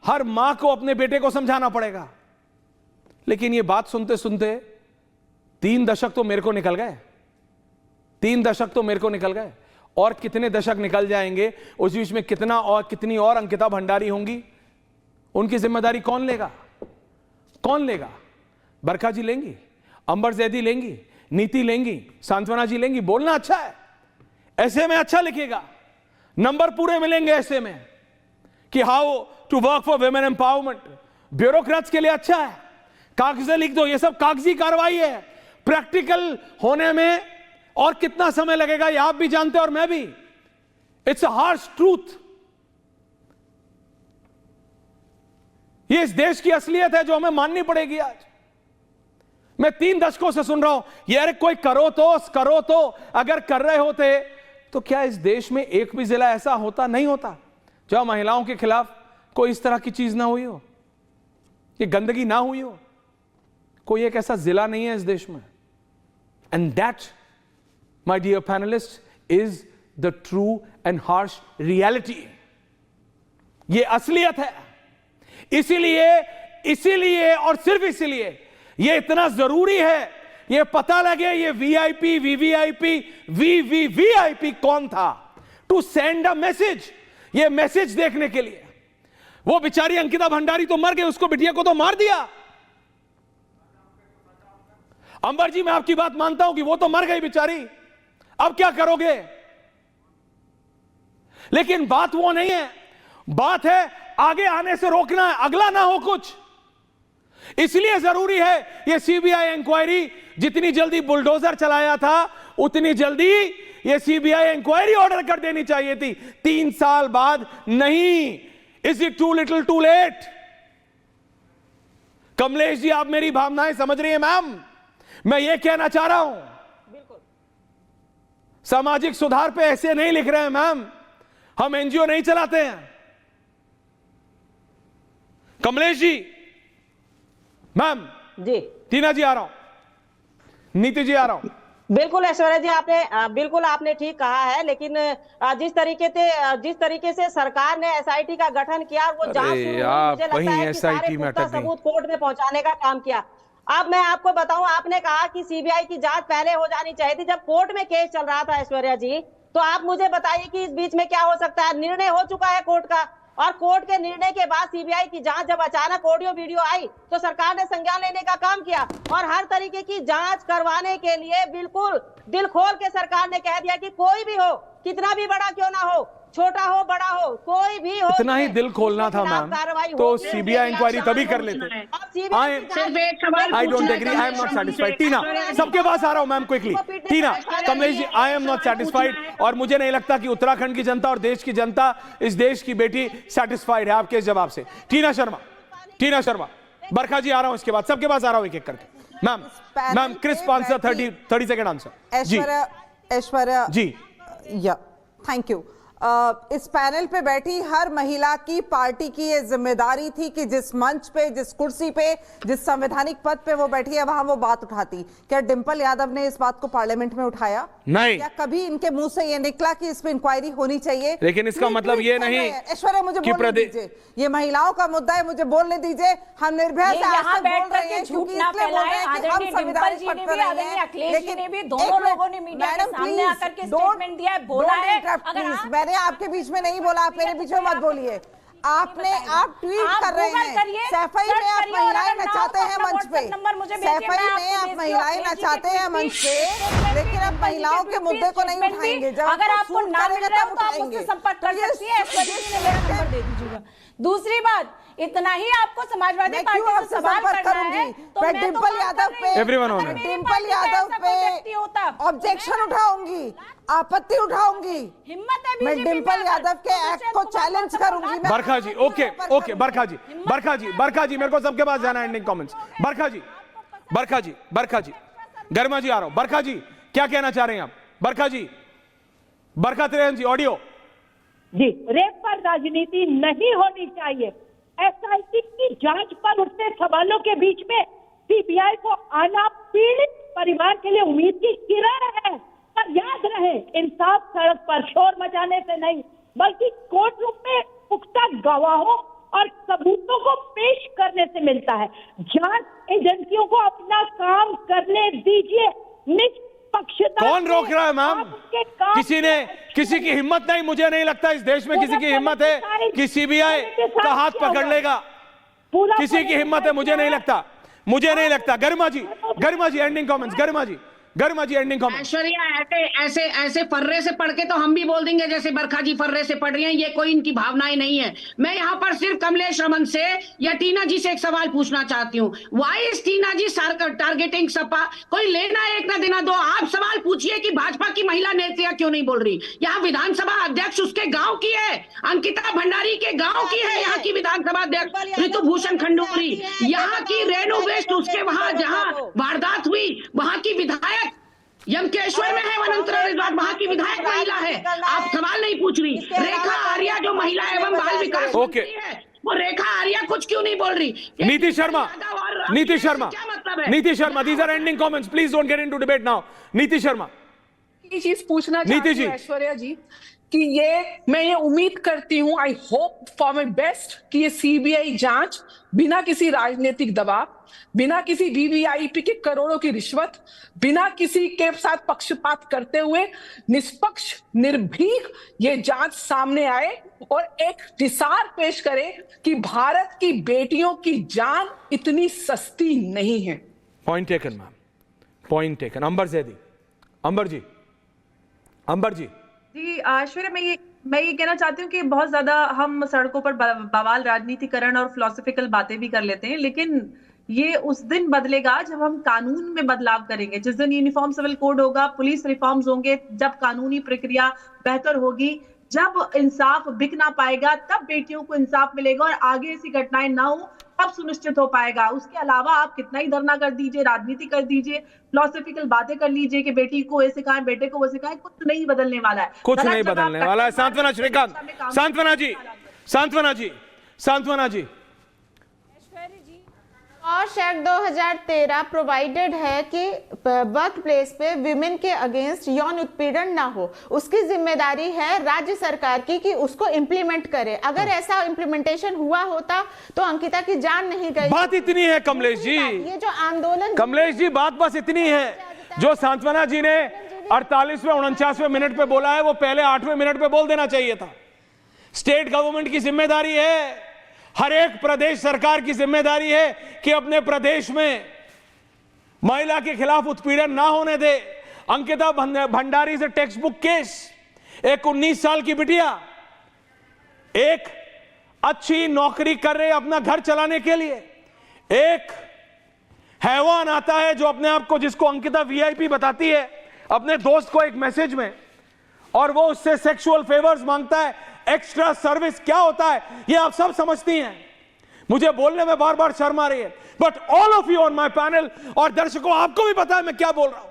हर मां को अपने बेटे को समझाना पड़ेगा। लेकिन ये बात सुनते सुनते 3 दशक तो मेरे को निकल गए, 3 दशक तो मेरे को निकल गए, और कितने दशक निकल जाएंगे, उस बीच में कितना और कितनी और अंकिता भंडारी होंगी, उनकी जिम्मेदारी कौन लेगा? कौन लेगा? बरखा जी लेंगी, अंबर जैदी लेंगी, नीति लेंगी, सांत्वना जी लेंगी। बोलना अच्छा है, ऐसे में अच्छा लिखेगा, नंबर पूरे मिलेंगे ऐसे में कि how to work for women empowerment. Bureaucrats के लिए अच्छा है, कागज लिख दो, ये सब कागजी कार्रवाई है। प्रैक्टिकल होने में और कितना समय लगेगा ये आप भी जानते हैं और मैं भी। It's a harsh truth. ये इस देश की असलियत है जो हमें माननी पड़ेगी आज। मैं 3 दशकों से सुन रहा हूं यार, कोई करो तो अगर कर रहे होते तो क्या इस देश में एक भी जिला ऐसा होता नहीं होता जहां महिलाओं के खिलाफ कोई इस तरह की चीज ना हुई हो, ये गंदगी ना हुई हो। कोई एक ऐसा जिला नहीं है इस देश में। And that my dear panellist is the true and harsh reality. ये असलियत है। इसीलिए और सिर्फ इसीलिए ये इतना जरूरी है ये पता लगे ये वीआईपी, वीवीआईपी, वीवीवीआईपी कौन था, टू सेंड अ मैसेज। ये मैसेज देखने के लिए वो बेचारी अंकिता भंडारी तो मर गई, उसको बिटिया को तो मार दिया। अंबर जी, मैं आपकी बात मानता हूं कि वो तो मर गई बेचारी, अब क्या करोगे? लेकिन बात वो नहीं है, बात है आगे आने से रोकना है, अगला ना हो कुछ। इसलिए जरूरी है ये सीबीआई इंक्वायरी। जितनी जल्दी बुलडोजर चलाया था उतनी जल्दी ये सीबीआई इंक्वायरी ऑर्डर कर देनी चाहिए थी, 3 साल बाद नहीं। Is it too little too late? Kamlesh ji, आप मेरी भावनाएं समझ रही हैं मैम? मैं ये कहना चाह रहा हूं, बिल्कुल सामाजिक सुधार पे ऐसे नहीं लिख रहे हैं मैम, हम एनजीओ नहीं चलाते हैं। कमलेश जी, मैम जी, टीना जी आ रहा हूं, नीति जी आ रहा हूं। बिल्कुल ऐश्वर्या जी, आपने ठीक कहा है। लेकिन जिस तरीके से सरकार ने एसआईटी का गठन किया, वो जांच शुरू हुई, मुझे लगता है कि सारे पुख्ता सबूत कोर्ट में पहुंचाने का काम किया। अब मैं आपको बताऊं, आपने कहा कि सीबीआई की जांच पहले हो जानी चाहिए थी, जब कोर्ट में केस चल रहा था ऐश्वर्या जी। तो आप मुझे बताइए कि इस बीच में क्या हो सकता है? निर्णय हो चुका है कोर्ट का, और कोर्ट के निर्णय के बाद सीबीआई की जांच जब अचानक ऑडियो वीडियो आई तो सरकार ने संज्ञान लेने का काम किया, और हर तरीके की जांच करवाने के लिए बिल्कुल दिल खोल के सरकार ने कह दिया कि कोई भी हो, कितना भी बड़ा क्यों ना हो, छोटा हो बड़ा हो, कोई भी हो, इतना ही दिल खोलना था मैम, तो सीबीआई इंक्वायरी तभी कर लेते। I don't agree, I am not satisfied. Tina, सबके पास आ रहा हूं ma'am quickly. Tina, Kamlesh ji, I am not satisfied, और मुझे नहीं लगता कि उत्तराखंड की जनता और देश की जनता, इस देश की बेटी सेटिस्फाइड है आपके इस जवाब से। टीना शर्मा, बरखा जी आ रहा हूं, इसके बाद सबके पास आ रहा हूं एक एक करके। Ma'am crisp answer, 30 second answer जी। ऐश्वर्या जी, या थैंक यू। इस पैनल पे बैठी हर महिला की, पार्टी की ये जिम्मेदारी थी कि जिस मंच पे, जिस कुर्सी पे, जिस संवैधानिक पद पे वो बैठी है वहां वो बात उठाती। क्या डिंपल यादव ने इस बात को पार्लियामेंट में उठाया? नहीं। क्या कभी इनके मुंह से ये निकला कि इस पे इंक्वायरी होनी चाहिए? लेकिन इसका मतलब ये नहीं, ऐश्वर्या मुझे बोलने दीजिए, ये महिलाओं का मुद्दा है, मुझे बोलने दीजिए। हम निर्भय से आज तक बोल रहे हैं क्योंकि इसलिए बोल रहे हैं कि हम संविधानिक पद पर रहे हैं। लेकिन दोनों लोगों ने मीडिया के सामने आकर के स्टेटमेंट दिया है, बोला है। मैंने आपके बीच में नहीं बोला, आप मेरे बीच में मत बोलिए। आप ट्वीट कर रहे हैं, सैफई में आप महिलाएं नचाते हैं मंच पे, सैफई में आप महिलाएं नचाते हैं मंच पे, लेकिन आप महिलाओं के मुद्दे को नहीं उठाएंगे। जब अगर आपको ना मिल रहा हो तो आप मुझसे संपर्क कर सकती हैं, मेरा नंबर दे दीजिएगा। दूसरी बात, इतना ही आपको समाजवादी पार्टी से सवाल करना है तो मैं डिंपल यादव पे ऑब्जेक्शन उठाऊंगी, आपत्ति उठाऊंगी, हिम्मत है मैं डिंपल यादव के एक्ट को चैलेंज करूंगी। बरखा जी, ओके बरखा जी, मेरे को सबके पास जाना है एंडिंग कमेंट्स। बरखा जी, गर्मा जी आ रहा हूं। बरखा जी, क्या कहना चाह रहे हैं आप? बरखा त्रेहन जी, ऑडियो जी। रेप पर राजनीति नहीं होनी चाहिए। एसआईटी की जांच पर उठते सवालों के बीच में सीबीआई को आना पीड़ित परिवार के लिए उम्मीद की किरण है। पर याद रहे, इंसाफ सड़क पर शोर मचाने से नहीं, बल्कि कोर्ट रूम में पुख्ता गवाहों और सबूतों को पेश करने से मिलता है। जांच एजेंसियों को अपना काम करने दीजिए, निष्पक्षता। कौन रोक रहा है मैम? किसी की हिम्मत नहीं, मुझे नहीं लगता इस देश में किसी की हिम्मत है कि सीबीआई का हाथ पकड़ लेगा। किसी की हिम्मत है? मुझे नहीं लगता। गरिमा जी एंडिंग कमेंट्स। गरिमा जी एंडिंग कमेंट्स। ऐश्वर्या ऐसे फर्रे से पढ़ के तो हम भी बोल देंगे जैसे बरखा जी फर्रे से पढ़ रही हैं, ये कोई इनकी भावनाएं नहीं है। मैं यहाँ पर सिर्फ कमलेश रमन से या टीना जी से एक सवाल पूछना चाहती हूँ। Why is Tina ji targeting Sapa? कोई लेना एक ना देना दो। आप सवाल पूछिए कि भाजपा की महिला नेत्रियां क्यों नहीं बोल रही। यहाँ विधानसभा अध्यक्ष उसके गाँव की है, अंकिता भंडारी के गाँव की है यहाँ की विधानसभा अध्यक्ष ऋतु भूषण खंडूरी। यहाँ की रेणु वेस्ट उसके वहां जहाँ वारदात हुई वहां की विधायक यमकेश्वर में है, वनंतरा रिजॉर्ट वहां की विधायक महिला है। आप सवाल नहीं पूछ रही। रेखा आर्या जो महिला एवं बाल विकास मंत्री है, वो रेखा आर्या कुछ क्यों नहीं बोल रही? नीति Sharma, these are ending comments. Please don't get into debate now. नीति शर्मा, ये चीज पूछना चाहती हूँ ऐश्वर्या जी कि मैं ये उम्मीद करती हूँ, I hope for my best, कि ये सीबीआई जांच बिना किसी राजनीतिक दबाव, बिना किसी वीवीआईपी के करोड़ों की रिश्वत, बिना किसी के साथ पक्षपात करते हुए निष्पक्ष निर्भीक ये जांच सामने आए और एक निसार पेश करे कि भारत की बेटियों की जान इतनी सस्ती नहीं है। Point taken ma'am, point taken. Ambar ji ji Aishwarya, मैं ये कहना चाहती हूँ कि बहुत ज्यादा हम सड़कों पर बवाल, राजनीतिकरण और फिलोसफिकल बातें भी कर लेते हैं, लेकिन ये उस दिन बदलेगा जब हम कानून में बदलाव करेंगे। जिस दिन यूनिफॉर्म सिविल कोड होगा, पुलिस रिफॉर्म्स होंगे, जब कानूनी प्रक्रिया बेहतर होगी, जब इंसाफ बिक ना पाएगा, तब बेटियों को इंसाफ मिलेगा और आगे ऐसी घटनाएं ना हो तब सुनिश्चित हो पाएगा। उसके अलावा आप कितना ही धरना कर दीजिए, राजनीति कर दीजिए, फिलोसफिकल बातें कर लीजिए कि बेटी को ऐसे कहा, बेटे को वैसे कहा, कुछ नहीं बदलने वाला है। सांत्वना श्रीकांत, सांत्वना जी। पॉश एक्ट 2013 प्रोवाइडेड है कि वर्क प्लेस पे विमेन के अगेंस्ट यौन उत्पीड़न ना हो। उसकी जिम्मेदारी है राज्य सरकार की कि उसको इम्प्लीमेंट करे। अगर ऐसा इम्प्लीमेंटेशन हुआ होता तो अंकिता की जान नहीं गई। बात इतनी है कमलेश जी, ये जो आंदोलन, कमलेश जी बात बस इतनी है, जो सांत्वना जी ने 48वें 49वें मिनट पे बोला है वो पहले 8वें मिनट पे बोल देना चाहिए था। स्टेट गवर्नमेंट की जिम्मेदारी है, हर एक प्रदेश सरकार की जिम्मेदारी है कि अपने प्रदेश में महिला के खिलाफ उत्पीड़न ना होने दे। अंकिता भंडारी से टेक्स्ट बुक केस, एक 19 साल की बिटिया एक अच्छी नौकरी कर रहे अपना घर चलाने के लिए, एक हैवान आता है जो अपने आप को, जिसको अंकिता वीआईपी बताती है अपने दोस्त को एक मैसेज में, और वो उससे सेक्सुअल फेवर्स मांगता है। एक्स्ट्रा सर्विस क्या होता है ये आप सब समझती हैं, मुझे बोलने में बार बार शर्म आ रही है, but all of you on my panel और दर्शकों आपको भी पता है मैं क्या बोल रहा हूं।